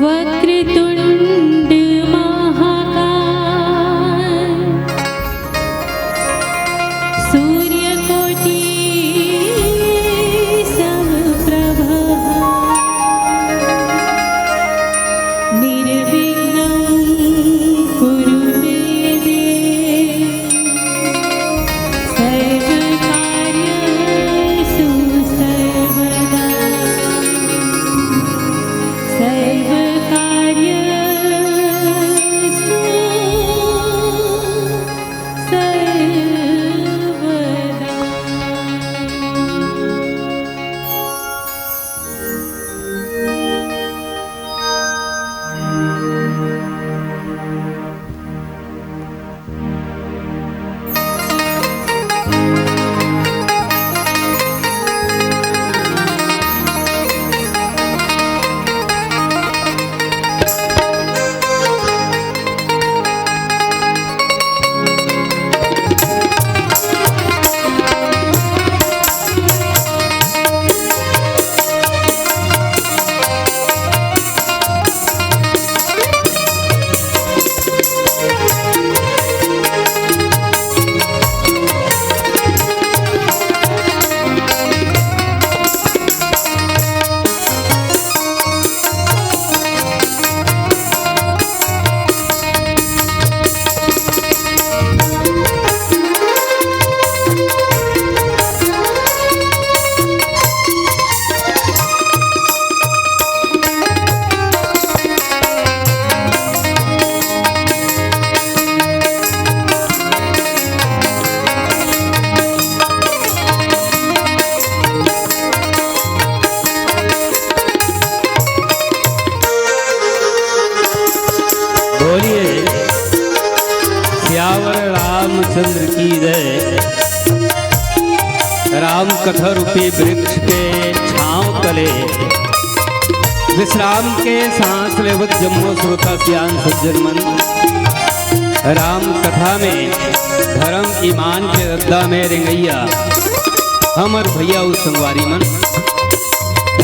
वक्रतुंड महाकाय सूर्यकोटि समप्रभ निर्विघ्नं कुरु मे देव सर्वकार्येषु सर्वदा बोलिए श्यावर रामचंद्र की जय। राम कथा रूपी वृक्ष के छांव तले विश्राम के सांस लेवत जम्मो श्रोता सियान सज्जन मन, राम कथा में धर्म ईमान के रद्दा में रेंगैया हमर भैया उस संगवारी मन।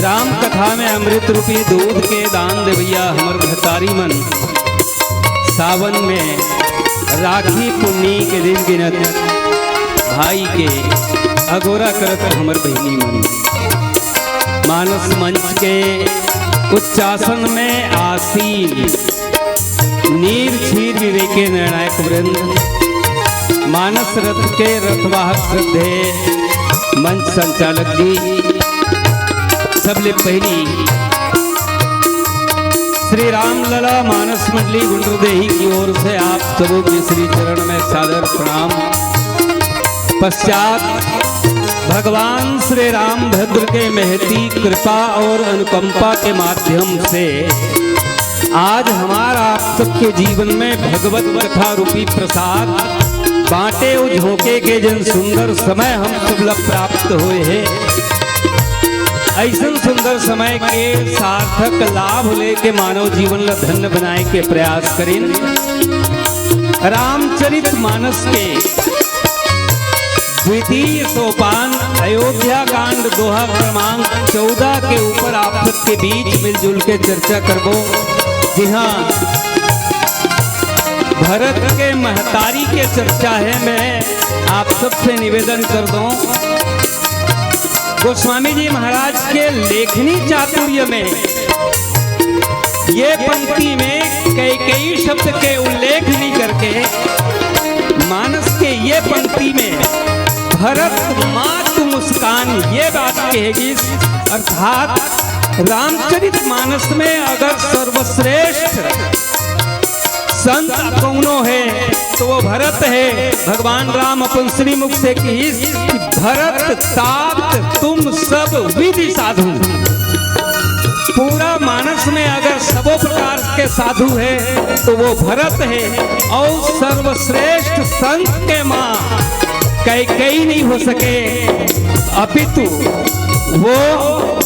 राम कथा में अमृत रूपी दूध के दान दे भैया हमर भतारी मन। सावन में राखी पुन्नी के दिन गिनत भाई के अगोरा करत हमर बहनी मन। मानस मंच के उच्चासन में आसीन नीर छीर विवेके निर्णायक वृंद, मानस रथ के रथवाहक श्रद्धे मंच संचालक जी, सबले पहली श्री राम लला मानस मंडली गुंडरदेही की ओर से आप सबों के श्री चरण में सादर प्रणाम। पश्चात भगवान श्री राम भद्र के महती कृपा और अनुकंपा के माध्यम से आज हमारा आप सबके जीवन में भगवत कथा रूपी प्रसाद बांटे और झोंके के जन सुंदर समय हम सब लोग प्राप्त हुए हैं। ऐसा सुंदर समय के सार्थक लाभ लेके मानव जीवन ला धन्य बनाए के प्रयास करें। रामचरित मानस के द्वितीय सोपान अयोध्या कांड दोहा क्रमांक 14 के ऊपर आप सबके बीच मिलजुल के चर्चा करबो। जी हाँ, भरत के महतारी के चर्चा है। मैं आप सबसे निवेदन कर दूं, गोस्वामी जी महाराज के लेखनी चातुर्य में ये पंक्ति में कई शब्द के उल्लेख नहीं करके मानस के ये पंक्ति में भरत मात मुस्कान ये बात कहेगी। अर्थात रामचरित मानस में अगर सर्वश्रेष्ठ संत कौनो है तो वो भरत है। भगवान राम अपन श्री मुख से कही, भरत तात तुम सब विधि साधु। पूरा मानस में अगर सबों प्रकार के साधु है तो वो भरत है। और सर्वश्रेष्ठ संत के माँ कई नहीं हो सके, अपितु वो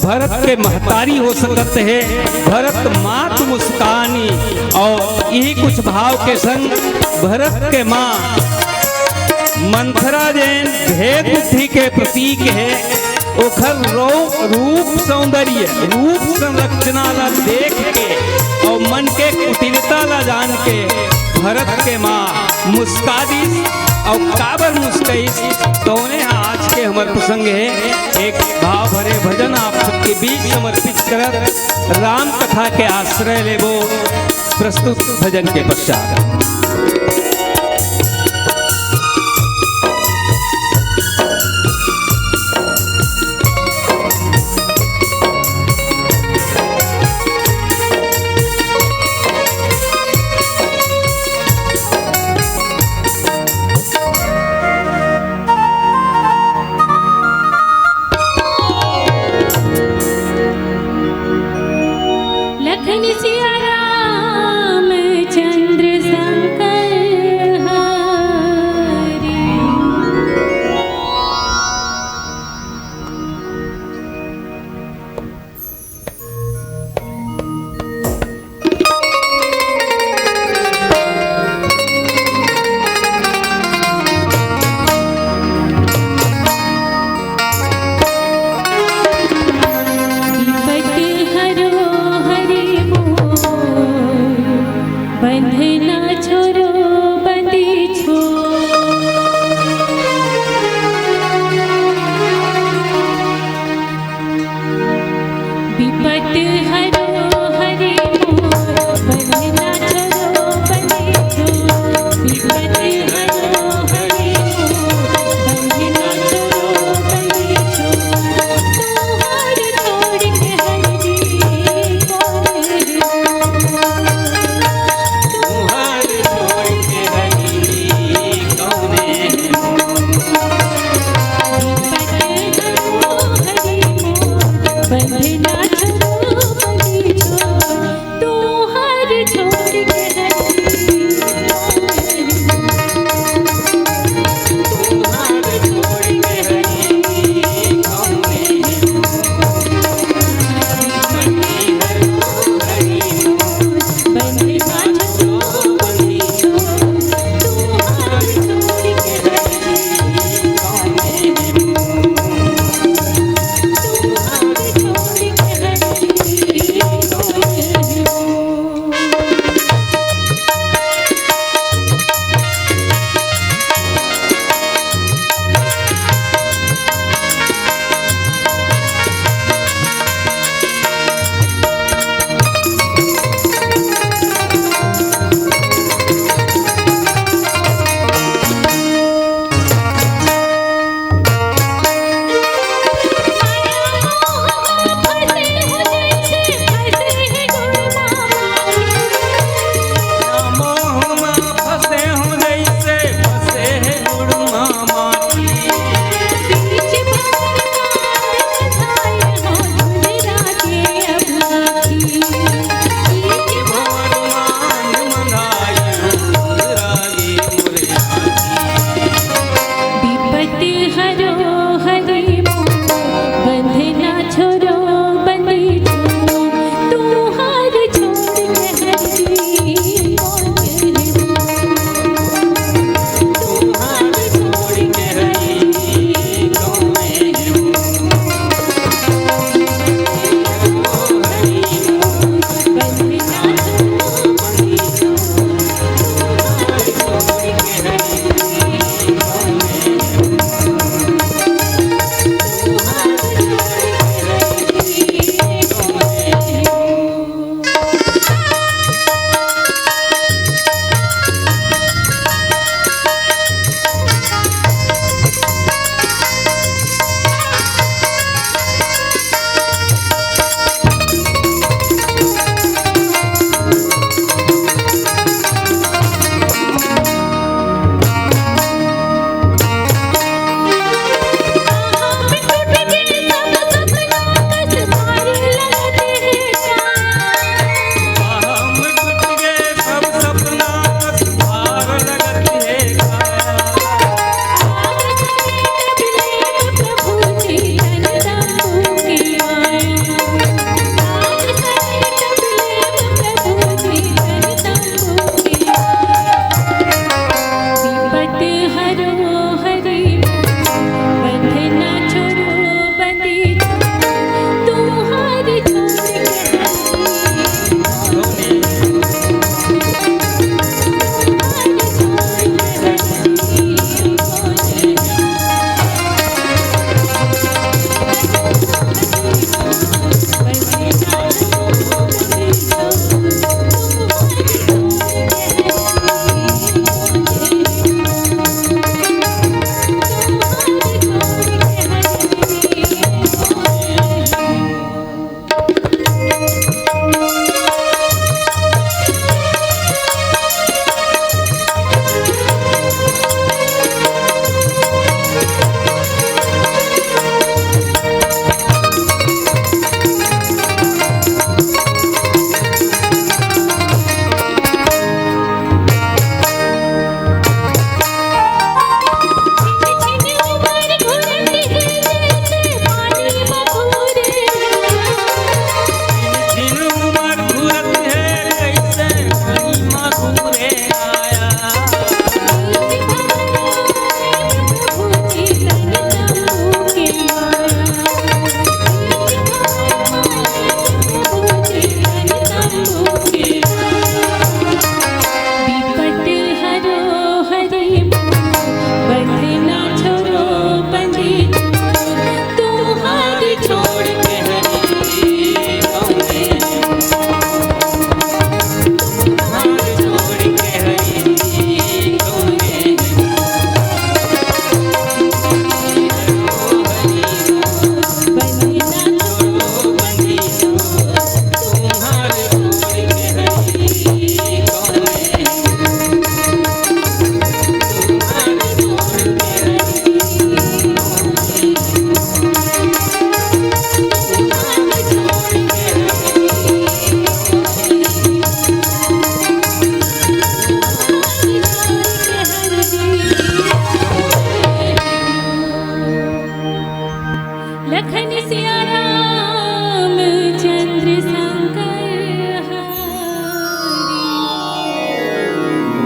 भरत के महतारी हो सकते है। भरत मात मुस्कानी, और यही कुछ भाव के संग भरत के माँ मंथरा जैन भेद बुद्धि के प्रतीक है। ओखर रूप सौंदर्य रूप संरचना ला देख के के भरत के माँ मुस्का दी और काबर मुस्कईस तो उन्हें आज के हमारे प्रसंग है एक भाव भरे भजन आप सबके बीच समर्पित कर राम कथा के आश्रय लेबो प्रस्तुत भजन के पश्चात। लखन सिया राम चंद्र शंकर हरि। विपत्ति हरो हरि बोल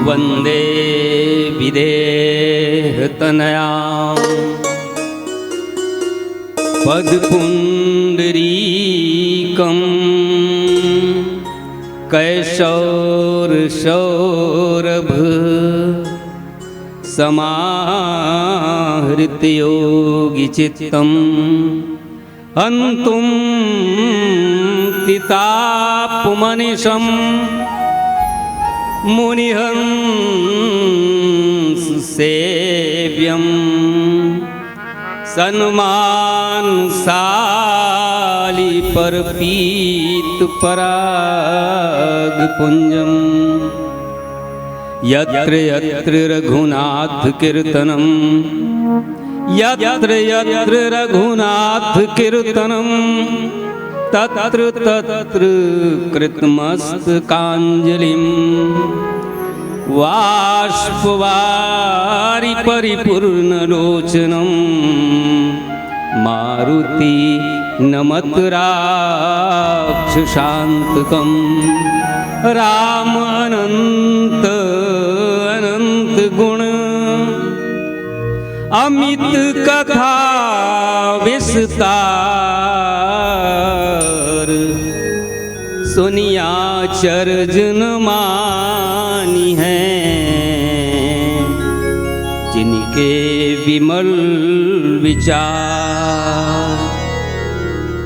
वंदे विदेहतनया पदपुण्डरीकं कैशोरसौरभ समाहृत्य योगिचित्तम् हन्तुं तितापमनिशं मुनिहंसेव्यं सन्मानशाली परपीत परागपुञ्जम् यत्र यत्र रघुनाथ कीर्तनं यत्र यत्र रघुनाथ कीर्तनं तत्र तत्र कृतमस्तकाञ्जलिं बाष्पवारि परिपूर्णलोचनं मारुति नमत राक्षसान्तकं राम अनंत अनंत गुण अमित कथा विस्तार सुनिया चरजन मानी है जिनके विमल विचार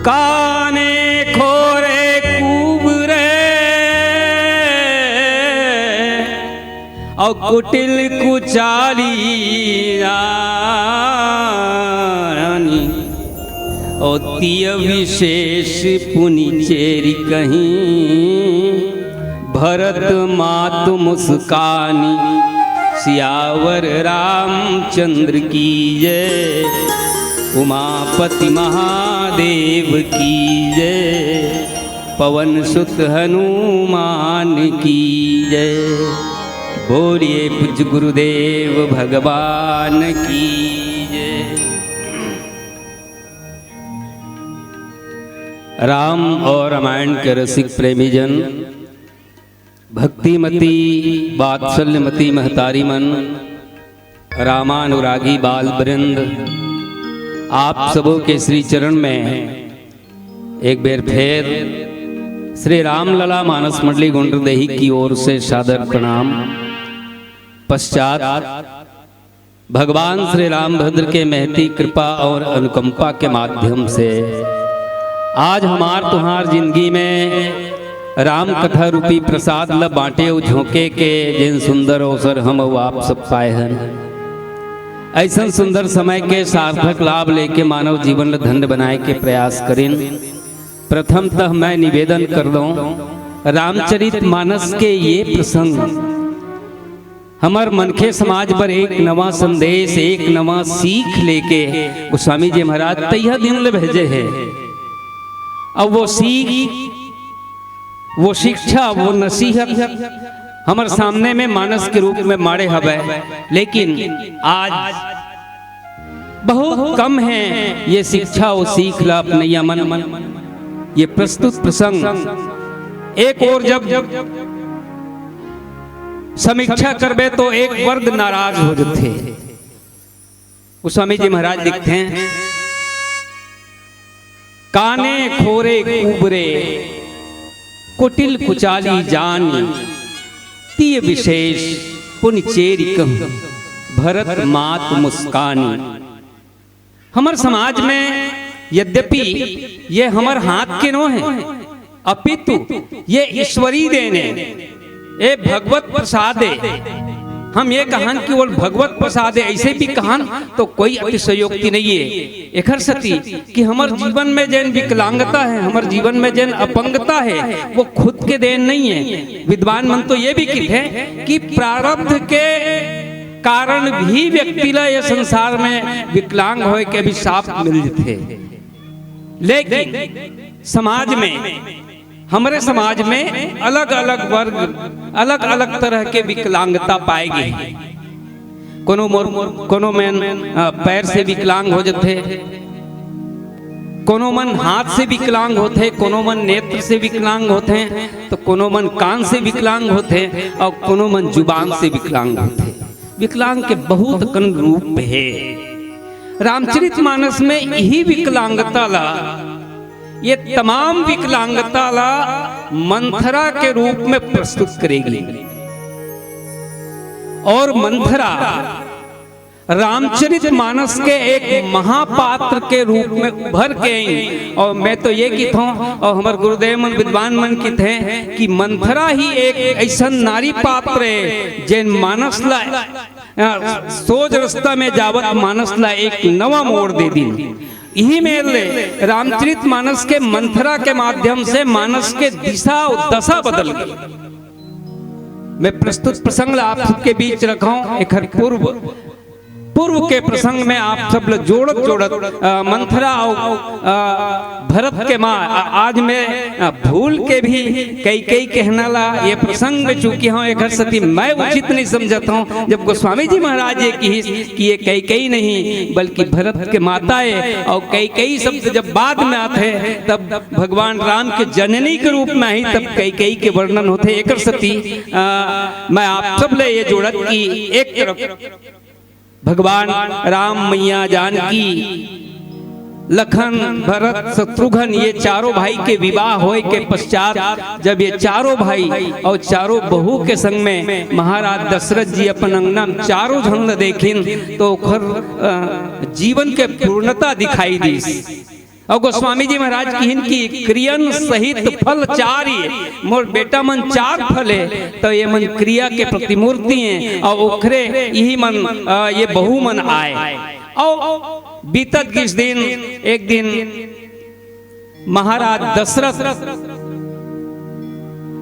काने खोरे कुबरे और कुटिल कुचाली रानी और तिय विशेष पुनि चेरी कहीं भरत मात मुस्कानी सियावर रामचंद्र की जय उमापति महादेव की जय पवन सुत हनुमान की जय बोलिए पूज्य गुरुदेव भगवान की जय। राम और रामायण के रसिक प्रेमी जन, भक्तिमती वात्सल्यमती महतारी मन, रामानुरागी बाल वृंद, आप सबों के श्री चरण में एक बेर फिर श्री रामलला मानस मंडली गुंडरदेही की ओर से सादर प्रणाम। पश्चात भगवान श्री रामभद्र के महती कृपा और अनुकंपा के माध्यम से आज हमार तुहार जिंदगी में राम कथा रूपी प्रसाद ल बांटे झोंके के जिन सुंदर अवसर हम आप सब पाए हैं, ऐसा सुंदर समय के सार्थक लाभ लेके मानव जीवन ल धन्य बनाए के प्रयास करें। प्रथमतः मैं निवेदन कर दूं, रामचरित मानस के ये प्रसंग हमार मनखे समाज पर एक नवा संदेश, एक नवा सीख लेके गोस्वामी जी महाराज तैया दिन ले भेजे है। अब वो सीख, वो शिक्षा, वो नसीहत हमारे सामने में मानस के रूप में मारे हवे, लेकिन आज बहुत कम है ये शिक्षा और सीख ला अपनैया मन। ये प्रस्तुत प्रसंग एक और जब समीक्षा करबे तो एक वर्ग नाराज हो जाते। गोस्वामी जी महाराज लिखते हैं, काने खोरे कुबरे कुटिल कुचाली जानी तीय विशेष पुनि चेरी कहूं भरत मात मुस्कानी। हमार समाज में यद्यपि ये हमार हाथ के नो है, अपितु ये ईश्वरी देने ए भगवत प्रसाद है। हम ये कहन कि वो भगवत प्रसाद है, ऐसे भी कहन तो कोई अतिशयोक्ति नहीं है। एकर सती कि हमार जीवन में जैन विकलांगता है, हमार जीवन में जैन अपंगता है, वो खुद के देन नहीं है। विद्वान मन तो ये भी कहते हैं कि प्रारब्ध के कारण भी व्यक्ति ला ये संसार में विकलांग होए के भी शाप मिल जाते। लेकिन समाज में, हमारे समाज में अलग अलग वर्ग, अलग अलग तरह के विकलांगता पाएगी। कोनो में पैर से विकलांग हो जाते, कोनो मन हाथ से विकलांग होते, कोनो मन नेत्र से विकलांग होते हैं, तो कोनो मन कान से विकलांग होते हैं, और कोनो मन जुबान से विकलांग होते हैं। विकलांग के बहुत कन रूप है। रामचरितमानस में यही विकलांगता ला, ये तमाम विकलांगता ला मंथरा के रूप में प्रस्तुत करेगी। और मंथरा रामचरितमानस के एक महापात्र के रूप में उभर के आई। और मैं तो ये कहता हूँ, और हमारे गुरुदेव मन विद्वान मन कहते हैं कि मंथरा ही एक ऐसा नारी पात्र है जिन मानस ला सोच रास्ता में जावत मानस ला एक नवा मोड़ दे दी। यही मेरे रामचरितमानस के मंथरा के माध्यम से मानस के दिशा और दशा बदल गई। मैं प्रस्तुत प्रसंग आप सबके बीच रखा हूं। एक पूर्व के प्रसंग में आप सब लोग जोड़त मंथरा और भरत के माँ, आज मैं भूल के भी कई कहना ला ये प्रसंग में चूंकि हाँ एक सती मैं उचित नहीं समझता हूँ। जब गोस्वामी जी महाराज ये कि ये कई नहीं बल्कि भरत के माता है, और कई शब्द जब बाद में आते हैं तब भगवान राम के जननी के रूप में ही तब कई के वर्णन होते। एक सती मैं आप सब ले ये जोड़त की एक तरफ भगवान राम, मैया जानकी, लखन, भरत, शत्रुघ्न ये चारों भाई के विवाह होए के पश्चात जब ये चारों भाई और चारों बहू के संग में महाराज दशरथ जी अपन अंगना में चारों झंड देखिन तो जीवन के पूर्णता दिखाई दी। और गोस्वामी जी महाराज की क्रियन सहित फल चार ही, मोर बेटा मन चार फल है, तो ये मन क्रिया के प्रतिमूर्ति हैं, और ओखरे यही मन ये बहु मन आए। और बीतत किस दिन, एक दिन महाराज दशरथ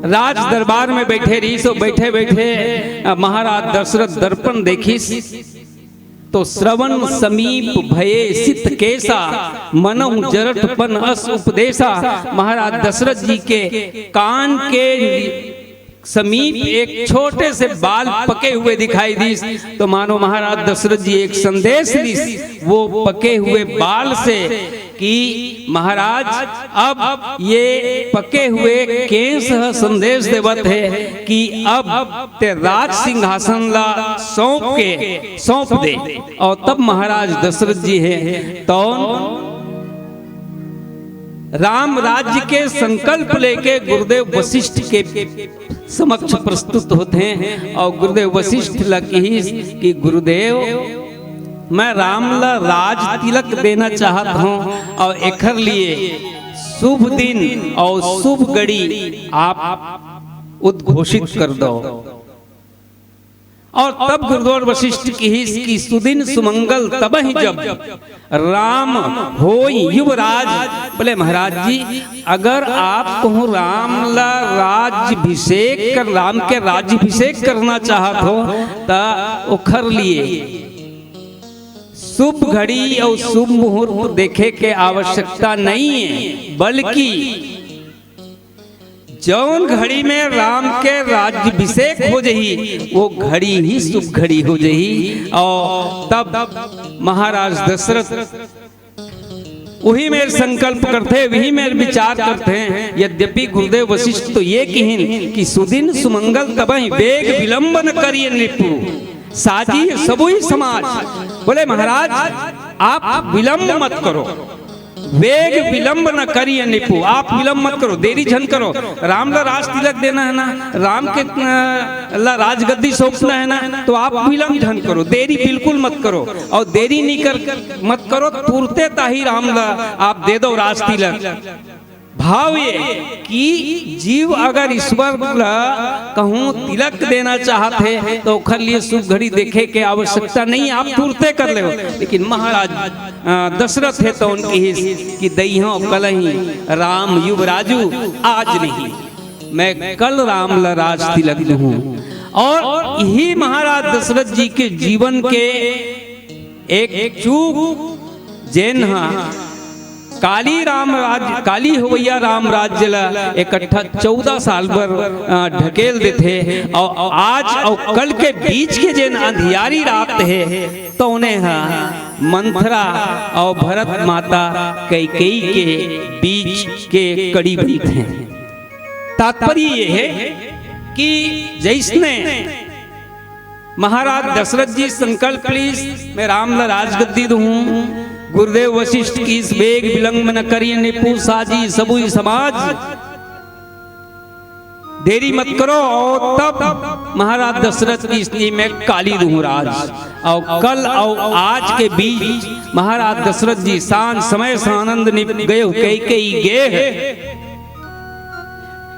राज दरबार में बैठे रही। सो बैठे बैठे महाराज दशरथ दर्पण देखिस तो श्रवण समीप भये सित केसा मनऊ जरठपन अस उपदेशा। महाराज दशरथ जी के कान के समीप एक छोटे से बाल पके हुए दिखाई दी। तो मानो महाराज दशरथ जी एक संदेश दी वो पके हुए बाल से कि महाराज अब ये पके हुए केस संदेश देवत है कि अब ते राज सिंहासन ला सौंप दे। और तब महाराज दशरथ जी है तो राम राज्य के संकल्प लेके गुरुदेव वशिष्ठ के समक्ष प्रस्तुत होते हैं। और गुरुदेव वशिष्ठ लगी कि गुरुदेव मैं राम ला राज तिलक देना चाहता हूँ, और एकर लिए शुभ दिन और शुभ घड़ी आप उद्घोषित कर दो। और तब गुरुदेव वशिष्ठ की सुदिन सुमंगल तब ही जब राम हो युवराज। बोले महाराज जी अगर आप को राम ला राज्यभिषेक कर राम के राज्यभिषेक करना चाहत हो तो उखर लिए शुभ घड़ी और शुभ मुहूर्त देखे के आवश्यकता नहीं है, बल्कि जौन घड़ी में राम के राज्यभिषेक हो जाही वो घड़ी ही शुभ घड़ी हो जाही। और तब महाराज दशरथ वही मेरे संकल्प करते, वही मेरे विचार करते हैं। यद्यपि गुरुदेव वशिष्ठ तो ये कहिन कि सुदिन सुमंगल तबहि वेग विलंब न करिए नृपु साजी सबुई समाज। बोले महाराज आप विलंब मत करो, वेग विलंब न करिए निपु, आप विलंब मत करो, देरी झन करो। राम ला राज तिलक देना है ना, राम के राजगद्दी सौंपना है ना, तो आप विलंब झन करो, देरी बिल्कुल मत करो। और देरी नहीं कर मत करो, तुरते ताही राम ला आप दे दो राज तिलक। भाव ये कि जीव अगर ईश्वर कहूँ तिलक देना चाहते हैं तो उखर लिए शुभ घड़ी देखे के आवश्यकता नहीं, आप तुरते कर ले। लेकिन महाराज दशरथ है तो उनकी कि दइहो कल ही राम युवराजू आज नहीं, मैं कल राम ला राज तिलक दूँ। और यही महाराज दशरथ जी के जीवन के एक चूक जैन काली होवैया राम राज्य ला इकट्ठा 14 साल पर ढकेल देते और आज और कल के बीच के जेन अंधियारी रात है तो उन्हें मंथरा और भरत माता कैकेयी के बीच के कड़ी बीत हैं। तात्पर्य ये है कि जैसने महाराज दशरथ जी संकल्प लीस मैं राम ला राजगद्दी दूं, गुरुदेव वशिष्ठ की इस बेग विलंब न करिए निपु साजी सबुई समाज, देरी मत करो। और तब महाराज दशरथ की स्त्री में काली दूं राज, और कल और आज के बीच महाराज दशरथ जी शान समय सानंद निप गए कैकेयी गे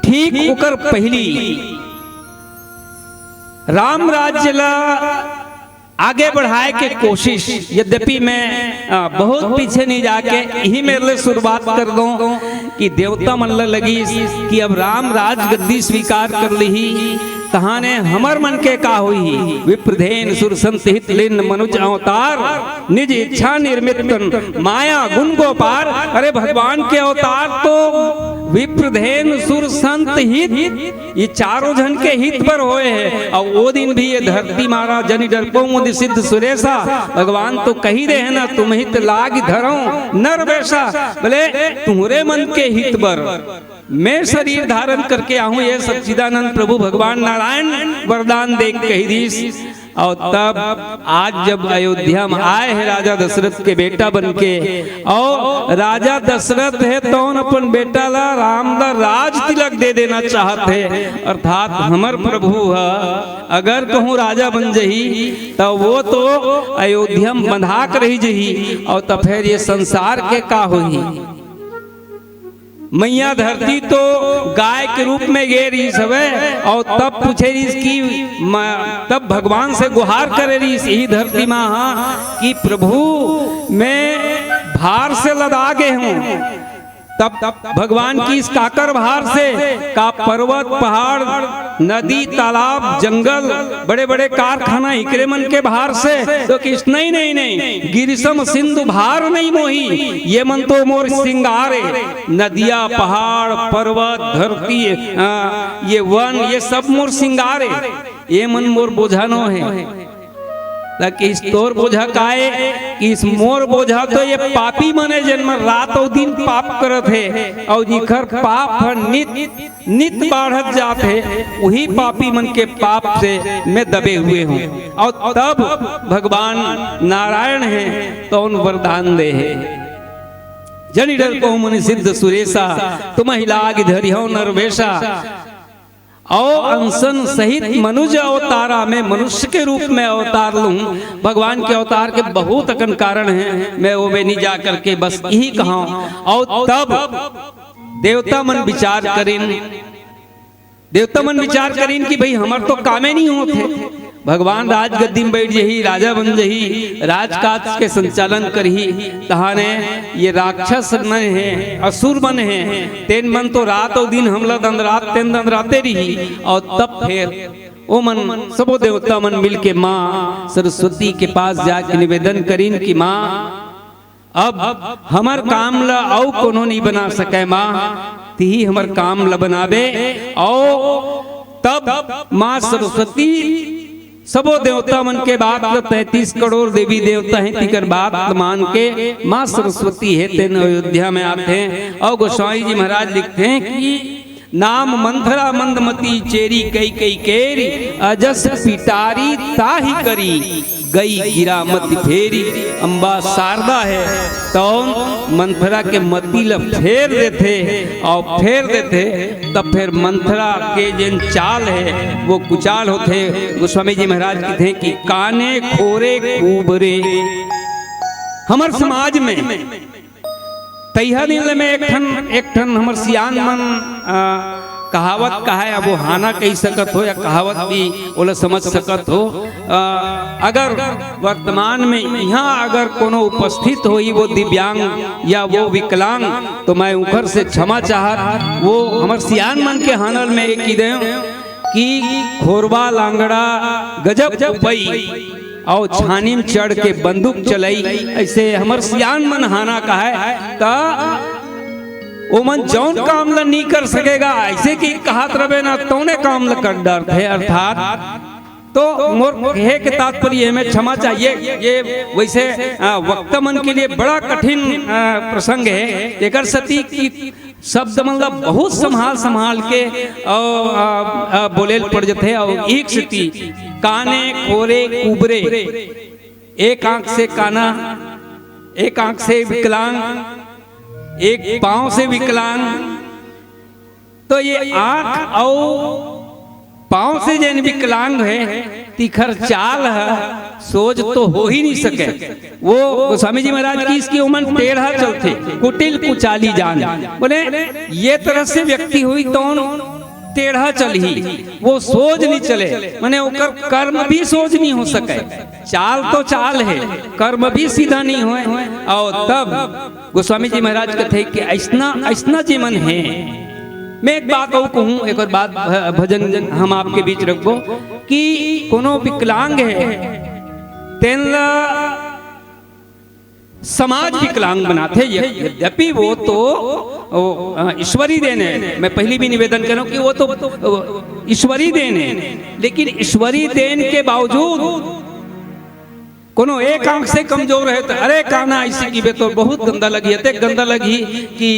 ठीक उकर पहली राम राज्य ला आगे बढ़ाए के कोशिश, यद्यपि मैं बहुत पीछे नहीं जाके यही मेरे लिए शुरुआत कर दूं कि देवता मन लगी कि अब राम राज गद्दी स्वीकार कर ली, तहाने हमर मन के का हुई विप्रधेन सुर संत हित लिन मनुज अवतार निज इच्छा निर्मित माया गुण गोपार। अरे भगवान के अवतार तो विप्रधेन सुर संत हित ये चारों जन के हित पर होए हैं। और वो दिन भी ये धरती मारा जनि डरपो मुदि सिद्ध सुरेशा, भगवान तो कही रहे हैं ना तुम हित लाग धरो नर वैसा, बोले तुम्हारे मन के हित पर मैं शरीर धारण करके आऊं, ये सच्चिदानंद प्रभु भगवान नारायण वरदान देख कही दीस। और तब आज जब अयोध्या में आए हैं राजा दशरथ के बेटा बनके, और राजा दशरथ है तो अपन बेटा ला राम ला राज तिलक दे देना चाहते हैं, अर्थात हमर प्रभु अगर कहूँ राजा बन जही तो वो तो अयोध्या में बंधा कर रही जही, और तब फिर ये संसार के का होही। मैया धरती तो गाय के रूप में गे रही सब, और तब पूछे रही कि तब भगवान से गुहार करे रही यही धरती माँ कि प्रभु मैं भार से लदा गए हूँ। तब भगवान की इस काकर भार से का पर्वत पहाड़ नदी तालाब जंगल बड़े बड़े कारखाना इकरे मन के भार से तो किस नहीं गिरिसम सिंधु भार नहीं मोही, ये मन तो मोर सिंगारे नदिया पहाड़ पर्वत धरती ये वन ये सब मोर सिंगारे, ये मन मोर बोझानो है। ताकि इस तोर बोझा काए कि इस मोर बोझा तो ये पापी मने जन्म रात और दिन पाप करत है, और जिखर पाप नित नित बढ़त जात है वही पापी मन के पाप से मैं दबे हुए हूँ। और तब भगवान नारायण है तो उन वरदान दे है जनि डर को मुनि सिद्ध सुरेशा तुम लाग धरियो नरवेशा, और अनशन सहित मनुज अवतारा में मनुष्य के रूप में अवतार लूं। भगवान के अवतार के बहुत अकन कारण हैं, मैं वो में नहीं जा करके बस यही कहा। और तब देवता मन विचार करें कि भाई हमार तो कामे नहीं होते, भगवान राजगद्दी में बैठ जही राजा बन जही राजकाज के संचालन करही, तहाने ये राक्षस मन है असुर मन है तेन मन तो रात और दिन हमला दंदराते रही। और तब फिर वो मन सबो देवता मन मिल के माँ सरस्वती के पास जाके निवेदन करीन कि माँ अब हमार काम ला औ कोनो नहीं बना सके, माँ ती हमार काम ला बनावे। और तब माँ सरस्वती सबो देवता मन के बात 33 करोड़ देवी देवता हैं तिकर बात मान के माँ सरस्वती है तेन अयोध्या में आते हैं। और गोस्वामी जी महाराज लिखते हैं कि नाम मंथरा मंदमती चेरी कैकेयी केरी अजस पिटारी ताही करी गई गिरा मत फेरी। अम्बा शारदा है तो मंथरा के मती ल फेर देते और फेर देते तब फिर मंथरा के जिन चाल है वो कुचाल होते। गोस्वामी जी महाराज कहते हैं कि काने खोरे कुबरे हमार समाज में तैहा दिन में एक ठन हमर सियान मन कहावत कहा है, अब वो हाना कही सकत हो या कहावत भी ओला समझ सकत हो। अगर वर्तमान में यहाँ अगर कोनो उपस्थित हो वो दिव्यांग या वो विकलांग तो मैं उखर से क्षमा चाहत। वो हमर सियान मन के हानल में एक ही दे कि खोरबा लांगड़ा गजब पई और छानी में चढ़ के बंदूक चलाई, ऐसे हमर सियान मन हाना का है ता ओ मन जौन काम ला नहीं कर सकेगा, ऐसे की कहात रवे ना तौने काम ला कर डर थे। अर्थात तो मोर कहे के तात्पर्य में क्षमा चाहिए, ये वैसे वक्ता मन के लिए बड़ा कठिन प्रसंग है। एकर सती की शब्द मतलब बहुत संभाल के और बोले पड़ जाते और एक सती काने खोरे कुबरे, एक आंख से काना, एक आंख से विकलांग, एक पांव से विकलांग। तो ये आंख और पांव से जैन विकलांग है, तिखर चाल है, सोच तो हो ही नहीं सके। वो गोस्वामी जी महाराज की इसकी उम्र टेढ़ा चलते, कुटिल कुचाली जान, बोले ये तरह से व्यक्ति हुई तो टेढ़ा चल ही, वो सोच नहीं चले, माने ओकर कर्म भी सोच नहीं हो सके। चाल तो चाल है, कर्म भी सीधा नहीं हुए। और तब गोस्वामी जी महाराज कहते कि ऐसना ऐसना जीवन है। मैं एक बात और कहूँ, एक और बात भजन हम आपके बीच रखबो कि कोनो विकलांग है तेनला समाज विकलांग बनाते, यद्यपि वो तो ईश्वरी देन है। मैं पहले भी निवेदन कर रहा हूँ कि वो तो ईश्वरी देन है, लेकिन ईश्वरी देन के बावजूद कोनो एक आंख से कमजोर है तो अरे काना ऐसी की बे तो बहुत गंदा लगी है, गंदा लगी कि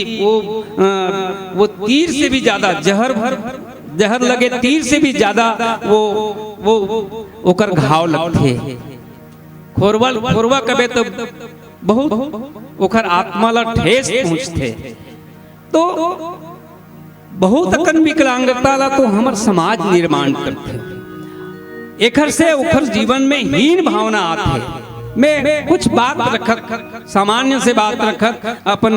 वो तीर से भी ज्यादा जहर लगे, तीर से भी ज्यादा वो ओकर घाव लगते। खोरवा कबे तो बहुत ओकर आत्मा ला ठेस पहुंचते। तो बहुत अकन विकलांगता ला तो हमर समाज निर्माण करते, एखर से उखर जीवन में हीन भावना आते। मैं कुछ बात रखत, सामान्य से बात रखत अपन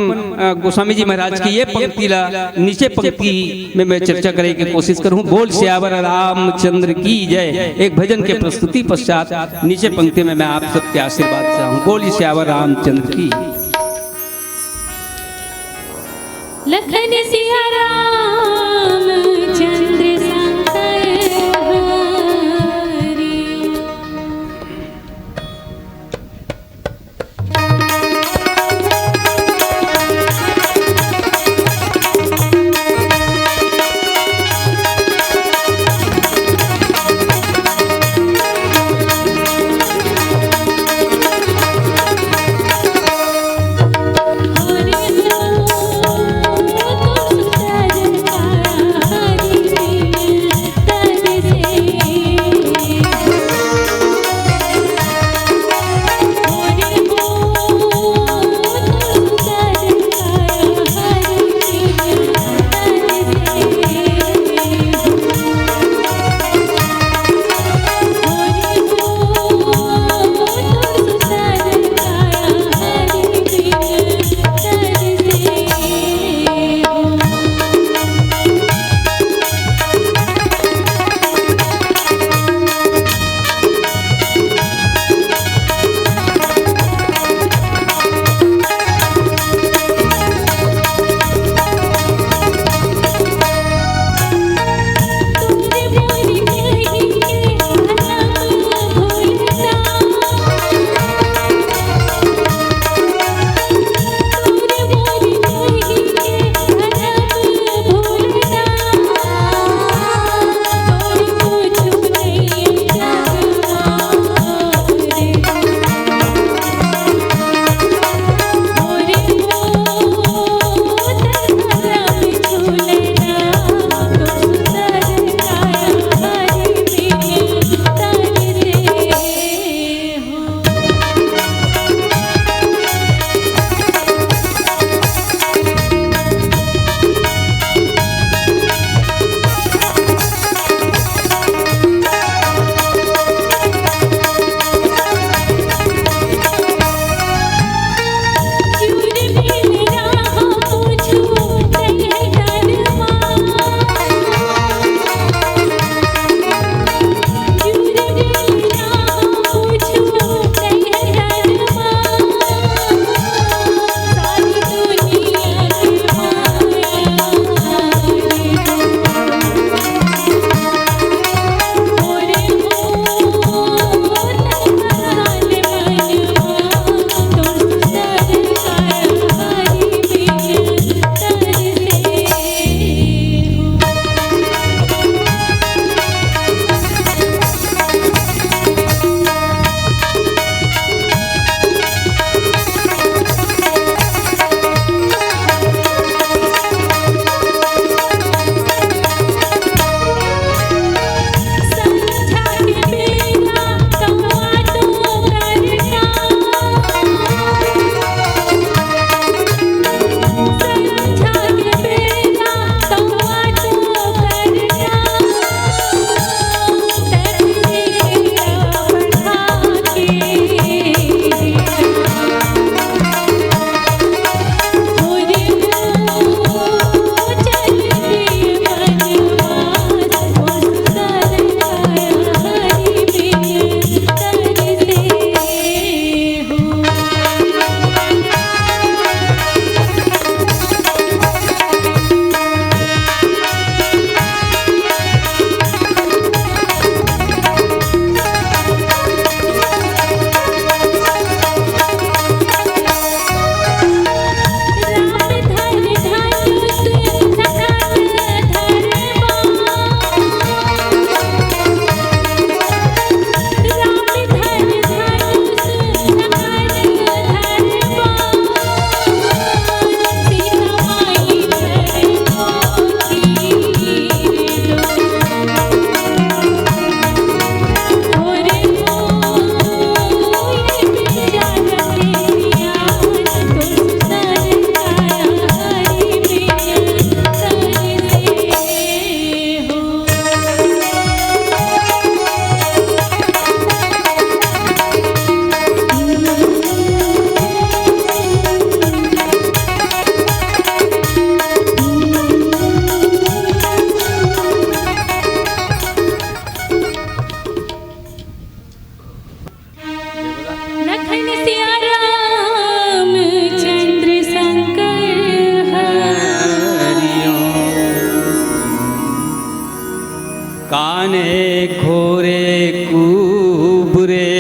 गोस्वामी जी महाराज की ये पंक्ति ला नीचे पंक्ति में मैं चर्चा करने की कोशिश करूं। बोल श्यावर रामचंद्र की जय। एक भजन के प्रस्तुति पश्चात नीचे पंक्ति में मैं आप सबके आशीर्वाद चाहूं। बोल श्यावर रामचंद्र की। लखन सिया रामचंद्र काने खोरे कुबरे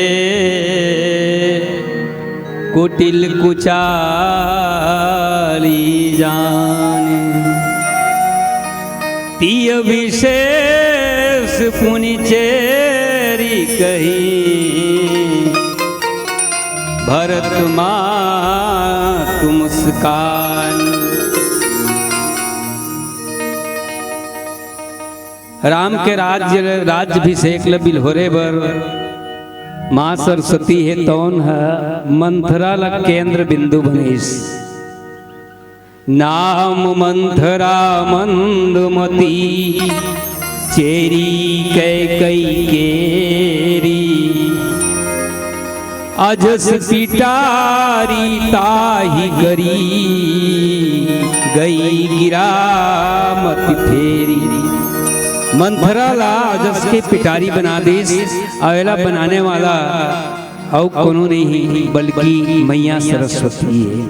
कुटिल कुचाली जाने तीय विशेष पुनि चेरी कही भरत मात मुस्कान। राम के राज्यभिषेक बिलहोरे बर माँ सरस्वती है तौन है मंथरा लग केंद्र बिंदु बनीस। नाम मंथरा मंदमती चेरी कई केरी अजस पिटारी ताही गरी गई गिरा मत फेरी। मंथरा ला अजस के पिटारी बना देस अवेला बनाने वाला और कोनो नहीं बल्कि मैया सरस्वती है।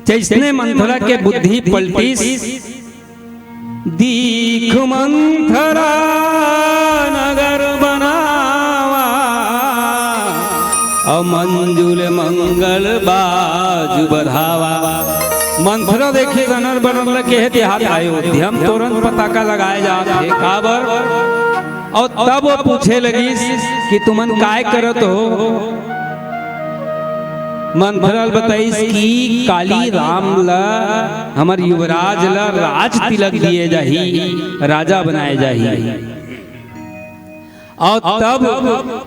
जैसने मंथरा के बुद्धि पलटीस दीख मंथरा नगर बनावा और मंजुल मंगल बाजू बढ़ावा। मंथरा देखे नर बनल के देहात अयोध्या हम तुरंत पताका लगाए जाते काबर और तब वो पूछे लगी कि तुमन काय करत हो। मंथरा बताइस कि काली राम ला हमर युवराज ला राज तिलक दिए जाही राजा बनाए जाही। और तब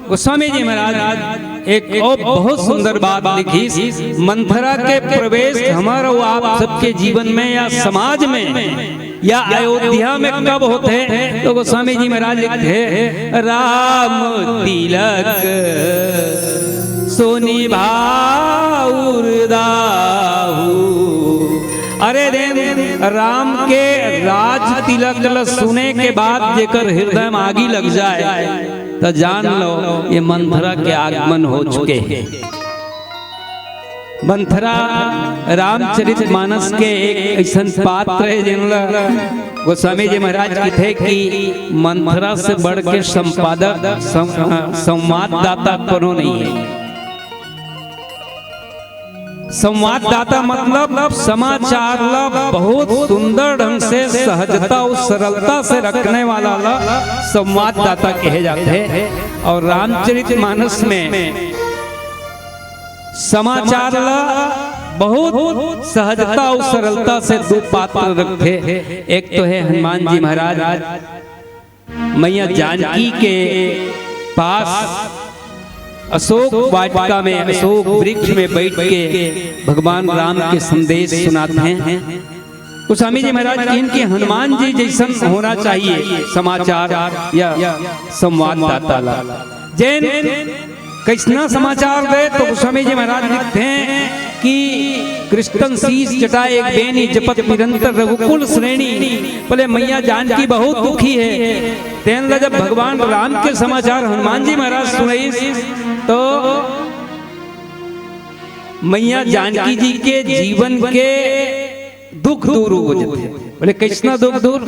गोस्वामी जी महाराज एक और बहुत सुंदर बात लिखी। मंथरा के प्रवेश हमारा आप सबके जीवन में या समाज में या अयोध्या में कब होते हैं तो गोस्वामी जी महाराज लिखते राम तिलक सोनी भाउरदाहू। अरे राम के राज तिलक सुने के बाद जेकर हृदय में आगी लग जाए तो जान लो ये मंथरा के आगमन हो चुके हैं। मंथरा रामचरितमानस के एक ऐसा पात्र है जिनला गोस्वामी जी महाराज की थे कि मंथरा से बढ़ के संपादक संवाददाता कोनो नहीं है। संवाददाता मतलब समाचार ला बहुत सुंदर ढंग से सहजता और सरलता से रखने वाला ला संवाददाता कहे जाते हैं। और रामचरितमानस में समाचार ला बहुत सहजता और सरलता से दो पात्र रखते। एक तो है हनुमान जी महाराज मैया जानकी के पास अशोक वाटिका में अशोक वृक्ष में बैठ के भगवान राम के संदेश सुनाते हैं। गोस्वामी जी महाराज इनके हनुमान जी जैसा होना चाहिए समाचार या संवाददाता ला। जैन कैसना समाचार दे तो गोस्वामी जी महाराज लिखते हैं कि कृष्ण शीश जटाए एक बेनी जपत निरंतर रघुकुल श्रेणी। बोले मैया जानकी बहुत दुखी है। तेन जब भगवान राम के समाचार हनुमान जी महाराज सुनाई तो मैया जानकी जी के जीवन के दुख दूर हो जाते। बोले कैसना दुख दूर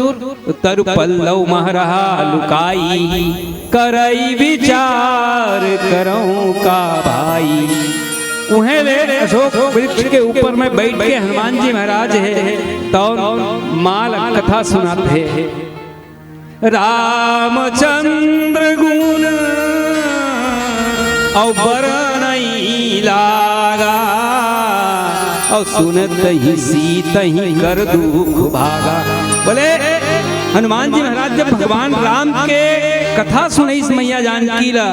तरु पल्लव महरहा लुकाई करई विचार करऊं का भाई। उन्हें ले अशोक वृक्ष के ऊपर में बैठ के हनुमान जी महाराज है तो माल कथा सुनाते हैं। रामचंद्र गुण और बरनई लागा और सुनत ही सीत ही कर दुख भागा। बोले हनुमान जी महाराज जब भगवान राम के कथा सुनी मैया जानकी ला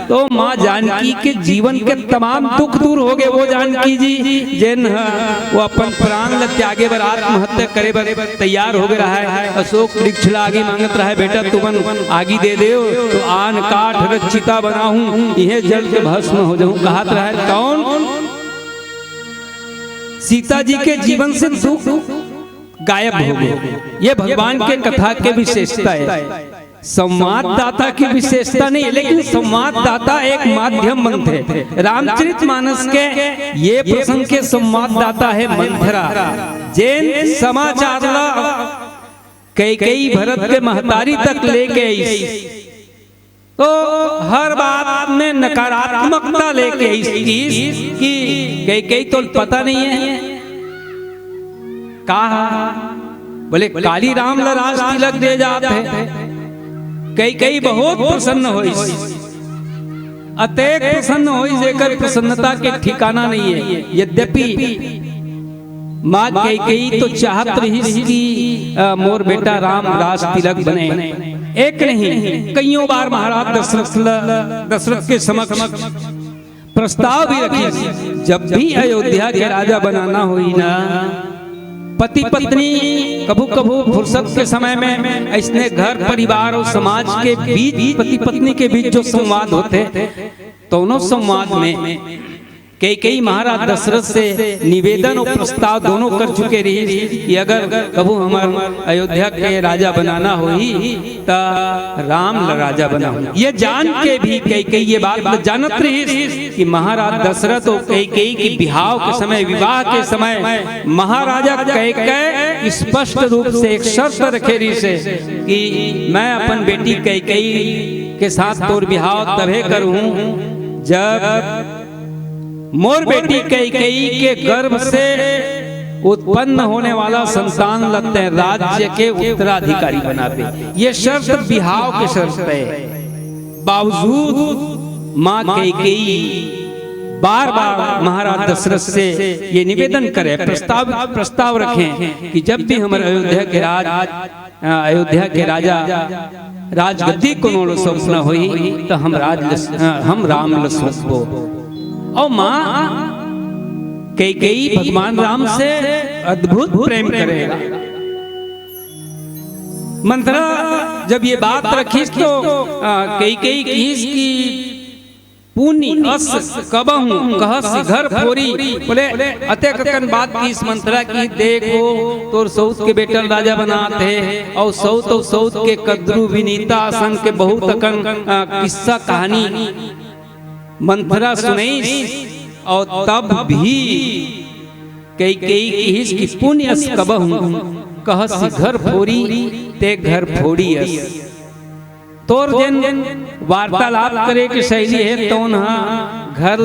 तो माँ जानकी के जीवन के तमाम दुख दूर हो गए। वो जानकी जी जिन वो अपन प्राण ल त्यागे बर आत्महत्या करे बर तैयार हो गया है। अशोक वृक्ष ला आगे मांगत रहा है बेटा तुमन आगे दे दे तो आन काठ रचिता बनाऊं यह जल के भस्म हो जाऊं। कहा रहा है कौन सीता जी के जीवन से दुख गायब हो गए। ये भगवान के कथा के विशेषता है। संवाददाता की विशेषता नहीं है लेकिन संवाददाता एक माध्यम बनते। रामचरितमानस के ये प्रसंग के संवाददाता है मंथरा। जैन समाचार कई भरत के महतारी तक लेके आई, तो हर बात में नकारात्मकता लेके कि कई तो पता नहीं है कहा बोले काली राम राज तिलक दे जाते कई बहुत प्रसन्न होई, अतेक प्रसन्न होई जेकर प्रसन्नता के ठिकाना नहीं है। यद्यपि माँ कई तो चाहत रही कि मोर बेटा राम राज तिलक बने, एक नहीं कईयों बार महाराज दशरथ के समक्ष प्रस्ताव भी रखी। जब भी अयोध्या के राजा बनाना हुई ना, पति पत्नी कभू कभू फुर्सत के समय में ऐसने घर परिवार और समाज के बीच पति पत्नी के बीच जो संवाद होते, दोनों संवाद में कई महाराज दशरथ से निवेदन और प्रस्ताव दोनों कर चुके रही कि अगर कभू हमार अयोध्या के राजा बनाना हुई तो राम राजा बना हुई। ये जान के भी कई ये बात जानत रही कि महाराज दशरथ और कई की बिहाव के समय, विवाह के समय महाराजा कई स्पष्ट रूप से एक शर्त रखे रही से कि मैं अपन बेटी कई के साथ तोर बिहाव तभी करूं जब मोर बेटी कई के गर्भ से उत्पन्न होने वाला संतान लगते हैं राज्य के उत्तराधिकारी बनाते। ये शर्त बिहाव की शर्त है। बावजूद माँ कई बार बार महाराज दशरथ से ये निवेदन करे, प्रस्ताव रखें कि जब भी हमारे अयोध्या के राजा राजगद्दी को सौंपना हुई तो हम राम लसो। और माँ कई भगवान राम से अद्भुत प्रेम करेगा। मंथरा जब ये बात रखी तो कई की पूनी अस कबहू कहस घर फोरी, बोले अतेकन बात की इस मंथरा की देखो तो सऊत के बेटल राजा बनाते और सऊत के कद्रू विनीता सन के बहुत अकन किस्सा कहानी मंथरा सुनाई। और तब भी कई पुण्य कबहू कहस घर फोरी ते घर फोड़ी अस। तोर जन वार्तालाप करे की शैली है तो घर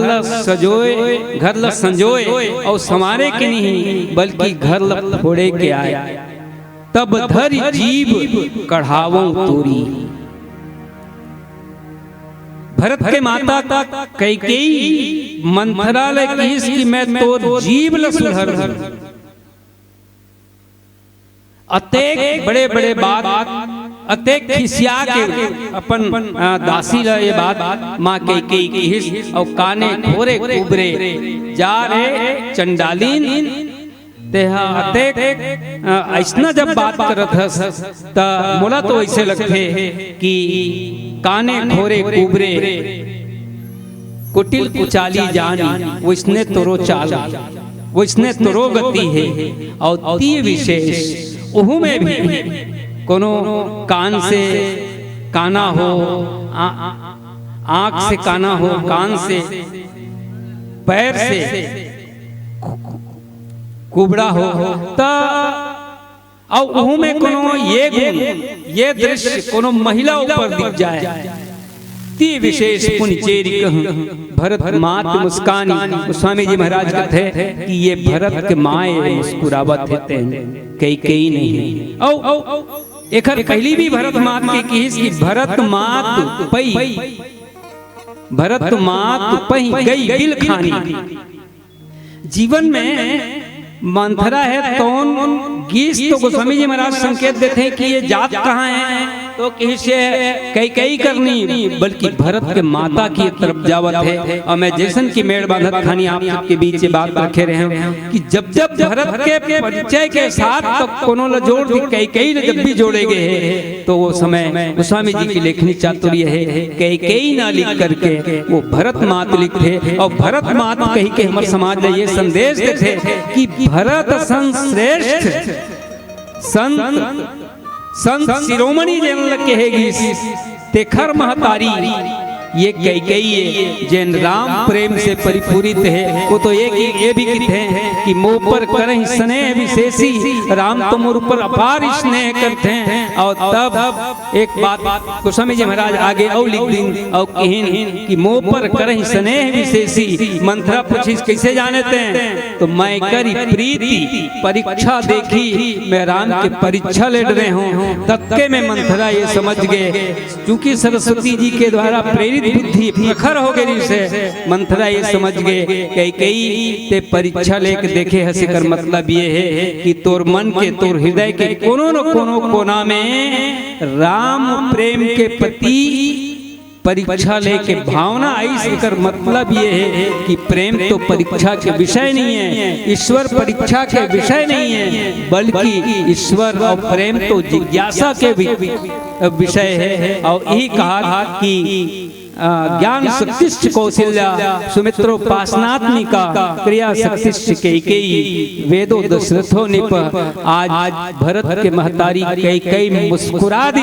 ल संजोए और समारे के नहीं बल्कि घर ल फोड़े के आए, तब धर जीव कढ़ावों तोरी। भरत के माता कई मंथरा ले की मैं तो जीव ल सुधर। अतेक बड़े बात अतेक खिसिया के अपन दासी ला ये बात माँ कई की और काने घोरे कुबरे जा रे चंडालीन तेहा अतेक ऐसना जब बात करत हस त मोला तो ऐसे लगते कि काने घोरे कुबरे कुटिल कुचाली जानी वैसने तोरो चाल वैसने तोरो गति है। और ती विशेष उहु में भी कोनो कान से काना हो, आंख से काना हो, कान से पैर से कुबड़ा हो ता और उहु में कोनो ये गुण ये दृश्य कोनो महिला ऊपर दिख जाए ती विशेष पुनिचेरी कह भरत मात मुस्कानी। स्वामी जी महाराज कहते हैं कि ये भरत के माए मुस्कुरावत थे कई नहीं। औ एकर पहली भी भरत मात की भरत मात पही गई बिल खानी। जीवन में मंथरा है तौन गीस तो गोस्वामी जी महाराज संकेत देते हैं कि ये जात कहाँ है तो किसी से कई करनी बल्कि भरत के माता की तरफ जावत है। और मैं जैसन की मेड़ बांधत खानी आप सबके बीच बात रखे रहे हैं कि जब भरत के परिचय के साथ तो कोनो ल जोड़ दी कई जब भी जोड़े गए हैं तो वो समय गोस्वामी जी की लेखनी चातुर्य है कई ना लिख करके वो भरत मात लिखते। और भरत मात कही के हमारे समाज में ये संदेश देते कि भरत संश्रेष्ठ संत शिरोमणि जन कहेगी तेखर महतारी ये कैकेयी है जैन राम प्रेम से परिपूरित है। वो तो एक ही ये भी कहते हैं कि मोह पर करहि स्नेह विशेषी, राम तो मोर पर अपार स्नेह करते हैं। और तब एक बात गोस्वामी जी महाराज आगे और लिख दिन और कहिन कि मोह पर करहि स्नेह विशेषी। मंथरा पूछी कैसे जानते हैं, तो मैं करी प्रीति परीक्षा देखी, मैं राम के परीक्षा ले रहे हूँ। तक्के में मंथरा ये समझ गए, क्योंकि सरस्वती जी के द्वारा प्रेरित बुद्धि प्रखर हो गई से मंथरा ये समझ गए कैकेयी ते परीक्षा लेके देखे हंसी कर मतलब ये है कि तोर मन के तोर हृदय के कोनो न कोनो कोना में राम प्रेम के प्रति परीक्षा लेके भावना आई कर मतलब ये है कि प्रेम तो परीक्षा के विषय नहीं है, ईश्वर परीक्षा के विषय नहीं है, बल्कि ईश्वर और प्रेम तो जिज्ञासा के विषय है। और यही कहा कि ज्ञान शक्तिश्च कौशल्या सुमित्रोपासनात्मिका क्रिया शक्तिश्च कैकेयी वेदो दशरथो निप। आज भरत के महतारी कैकेयी मुस्कुरा दी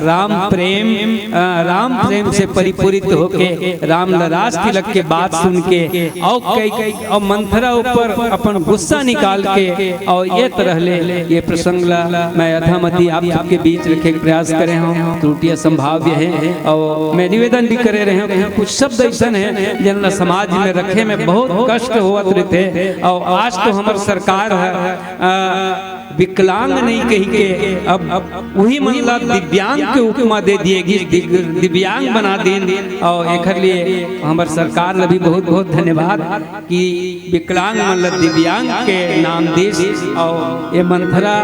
राम प्रेम से परिपूरित होके, राम ललास तिलक के बात सुन के और मंथरा ऊपर अपन गुस्सा निकाल के और ये तरह ले ये प्रसंग मैं यथामति आप सबके बीच रखे प्रयास करे हूँ। त्रुटियां संभाव्य है और मैं निवेदन करे रहे हैं। कुछ शब्द ऐसा है जिन समाज में रखे में बहुत कष्ट होत रहते। और आज तो हमार सरकार है विकलांग नहीं कही के अब वही मतलब दिव्यांग के उपमा दे दिएगी, दिव्यांग बना दें। और एक लिए हमार सरकार ने भी बहुत बहुत धन्यवाद कि विकलांग मतलब दिव्यांग के नाम देश। और ये मंथरा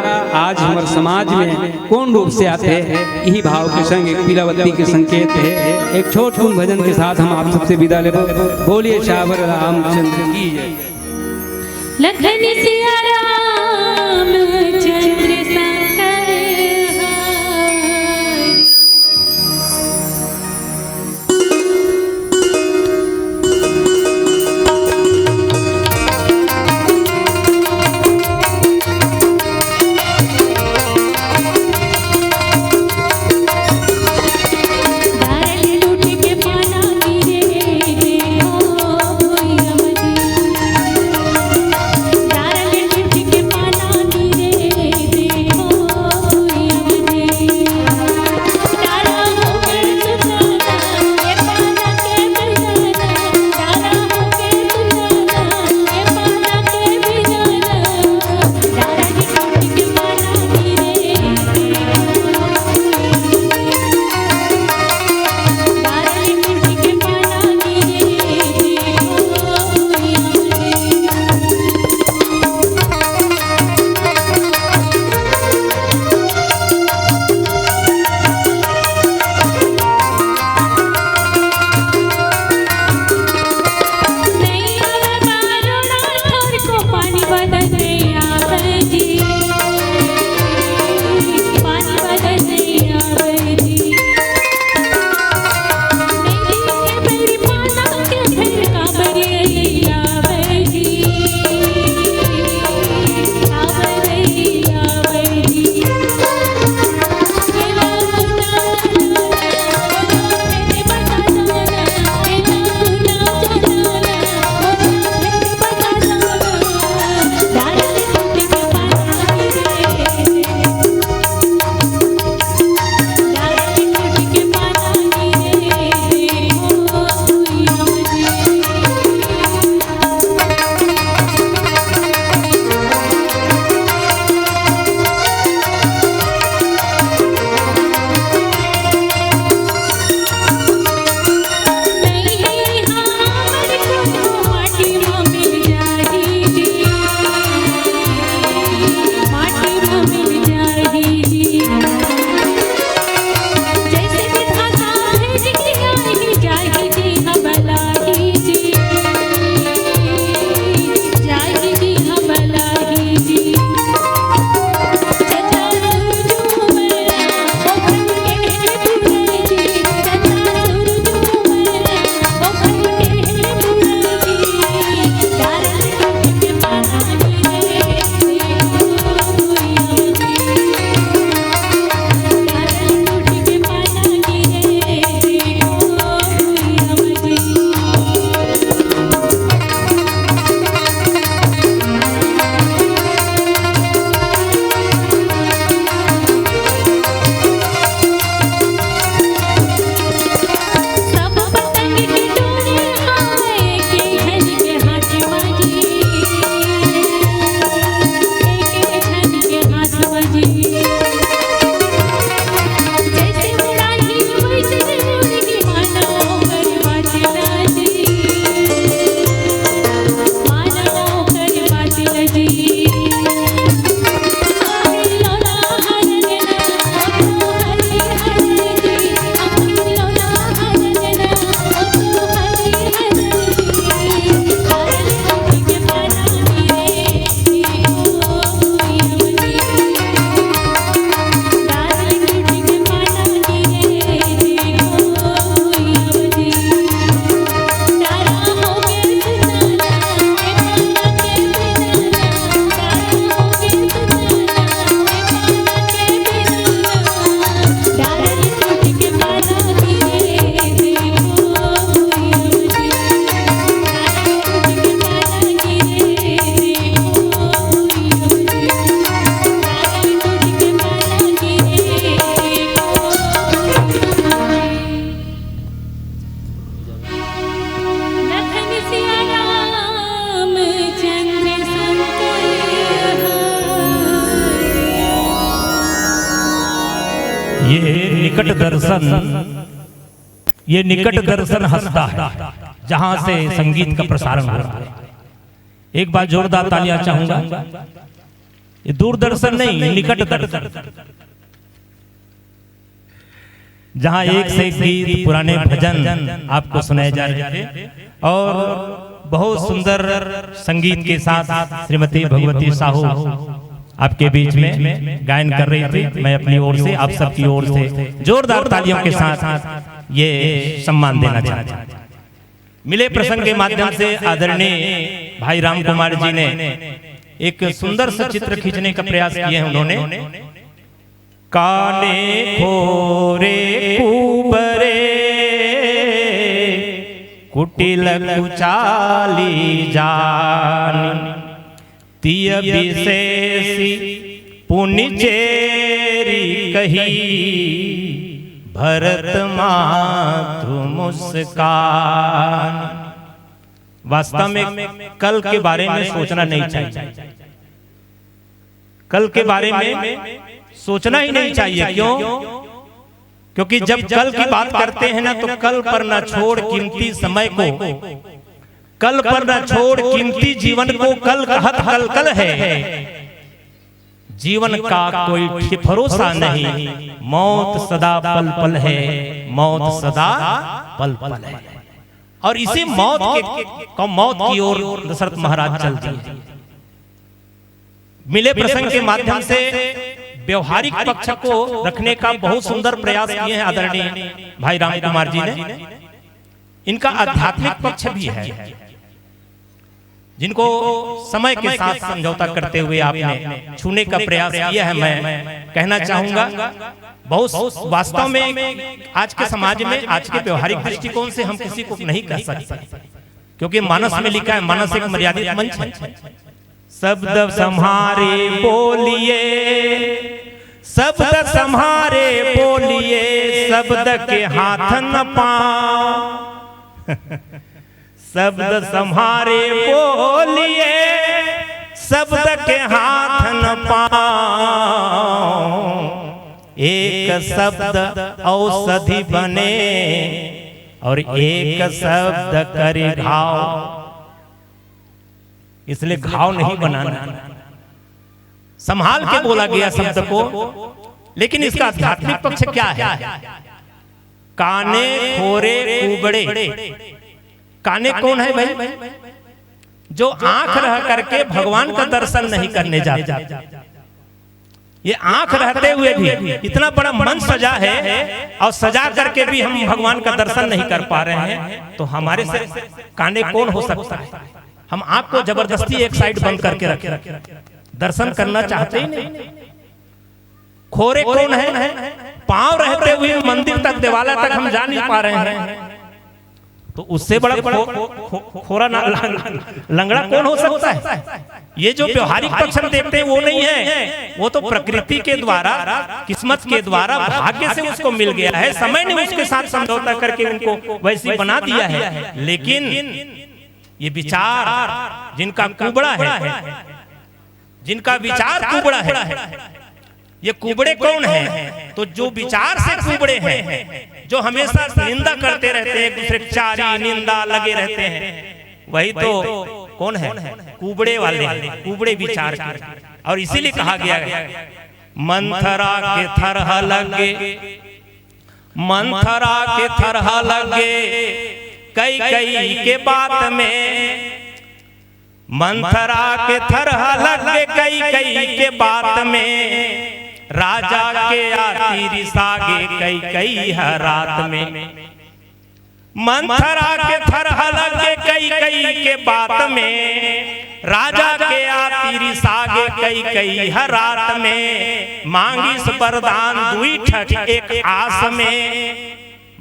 आज हमारे समाज में कौन रूप से आते हैं, यही भाव के संग एक पीलावती के संकेत है। एक छोट भजन के साथ हम आप सबसे विदा ले। बोलिए श्यावर रामचंद्र की जय। लखन सिया रामचंद्र शंकर दारल लूट के पाना गिरे दर्शन, ये निकट दर्शन हंसता है जहां से संगीत का प्रसारण हो रहा है। एक बार जोरदार तालियां चाहूंगा। ये दूरदर्शन नहीं, निकट दर्शन, जहां एक से एक गीत, पुराने भजन आपको सुनाए जा रहे थे और बहुत सुंदर संगीत के साथ श्रीमती भगवती साहू आपके बीच में गायन कर रही थी। मैं अपनी ओर से, आप सबकी ओर से जोरदार तालियों के साथ ये सम्मान देना चाहता हूं। मिले प्रसंग के माध्यम से आदरणीय भाई राम कुमार जी ने एक सुंदर सा चित्र खींचने का प्रयास किए हैं उन्होंने। काने खोरे कुबरे कुटिल कुचाली जानी तिय विशेषी पुण्य चेरी कही भरत मातु मुस्कान। वास्तव में कल के बारे में सोचना नहीं चाहिए, कल के बारे में सोचना ही नहीं चाहिए। क्यों? क्योंकि जब कल की बात करते हैं ना, तो कल पर ना छोड़ कीमती समय को, कल पर ना छोड़ कीमती जीवन को, कल कहत कल कल है। जीवन का कोई भरोसा नहीं, मौत सदा पल पल है, मौत सदा पल पल है। और इसी मौत की ओर दशरथ महाराज चलते हैं। मिले प्रसंग के माध्यम से व्यवहारिक पक्ष को रखने का बहुत सुंदर प्रयास किए हैं आदरणीय भाई राम कुमार जी ने। इनका आध्यात्मिक पक्ष भी है, जिनको समय के साथ समझौता करते हुए आपने छूने का प्रयास किया है। मैं कहना चाहूंगा बहुत वास्तव में आज के समाज में, आज के व्यवहारिक दृष्टिकोण से हम किसी को नहीं कह सकते, क्योंकि मानस में लिखा है, मानस एक मर्यादित मंच है। शब्द सम्हारे बोलिए, शब्द सम्हारे बोलिए, शब्द के हाथ न पाओ। शब्द सम्हारे बोलिए, शब्द के हाथ न पाओ। एक शब्द औषधि बने और एक शब्द करे घाव। इसलिए घाव नहीं बनाना, संभाल के बोला गया शब्द को। लेकिन इसका आध्यात्मिक पक्ष क्या है? काने खोरे कुबड़े। काने कौन है भाई? जो आंख रह करके भगवान का दर्शन नहीं करने जाते। ये आंख रहते हुए भी इतना बड़ा मन सजा है, और सजा करके भी हम भगवान का दर्शन नहीं कर पा रहे हैं, तो हमारे से काने कौन हो सकता है? हम आंख को जबरदस्ती एक साइड बंद करके रखे, दर्शन करना चाहते ही नहीं। खोरे कौन है? पांव रहते हुए मंदिर तक, देवालय तक हम जा नहीं पा रहे हैं, तो उससे बड़ा खोरा लंगड़ा कौन हो सकता है? ये जो व्यवहारिक पक्ष हम देखते हैं वो नहीं है, वो तो प्रकृति के द्वारा, किस्मत के द्वारा, भाग्य से उसको मिल गया है। समय ने उसके साथ समझौता करके उनको वैसे बना दिया है। लेकिन ये विचार जिनका कुबड़ा है, जिनका विचार कुबड़ा है, ये कुबड़े कौन है? तो जो विचार से कुबड़े हैं, जो हमेशा निंदा करते रहते हैं, एक दूसरे की चारी निंदा लगे रहते हैं, वही तो कौन है? कुबड़े वाले, कुबड़े विचार के। और इसीलिए कहा गया है, मंथरा के थरह लगे, मंथरा के थरह लगे कई कई के बात में, मंथरा के थरह लगे कई कई के बात में, राजा के आती रिसागे कई कई है रात में। मंथरा के थरह लगे कई कई के बात में, राजा के आती रिसागे कई कई है रात में। मांगिस वरदान दुई ठक एक आस में,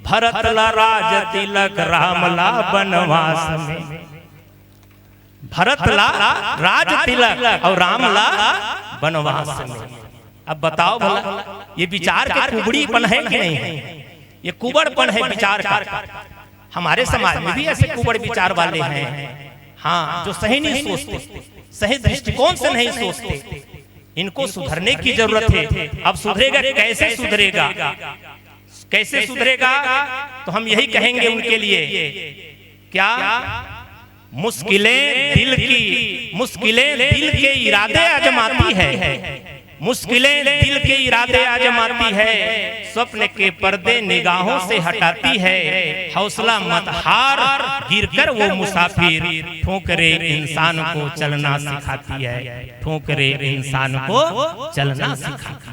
भरत ला राज तिलक राम ला बनवास में। भरत ला राज तिलक और राम ला बनवास में। अब बताओ भला, ये विचार के कुबड़ीपन है कि नहीं है? ये कुबड़पन है विचार का। हमारे समाज में भी ऐसे कुबड़ विचार वाले हैं, हाँ, जो सही नहीं सोचते, सही दृष्टिकोण से नहीं सोचते। इनको सुधरने की जरूरत है। अब सुधरेगा कैसे? सुधरेगा कैसे सुधरेगा? तो हम यही कहेंगे उनके लिए, क्या? मुश्किलें दिल के इरादे आजमाती है, मुश्किलें दिल के इरादे आजमाती है, स्वप्न के पर्दे निगाहों से हटाती है, हौसला मत हार, गिरकर वो मुसाफिर, ठोकरे इंसान को चलना सिखाती है, ठोकरे इंसान को चलना सिखाती है।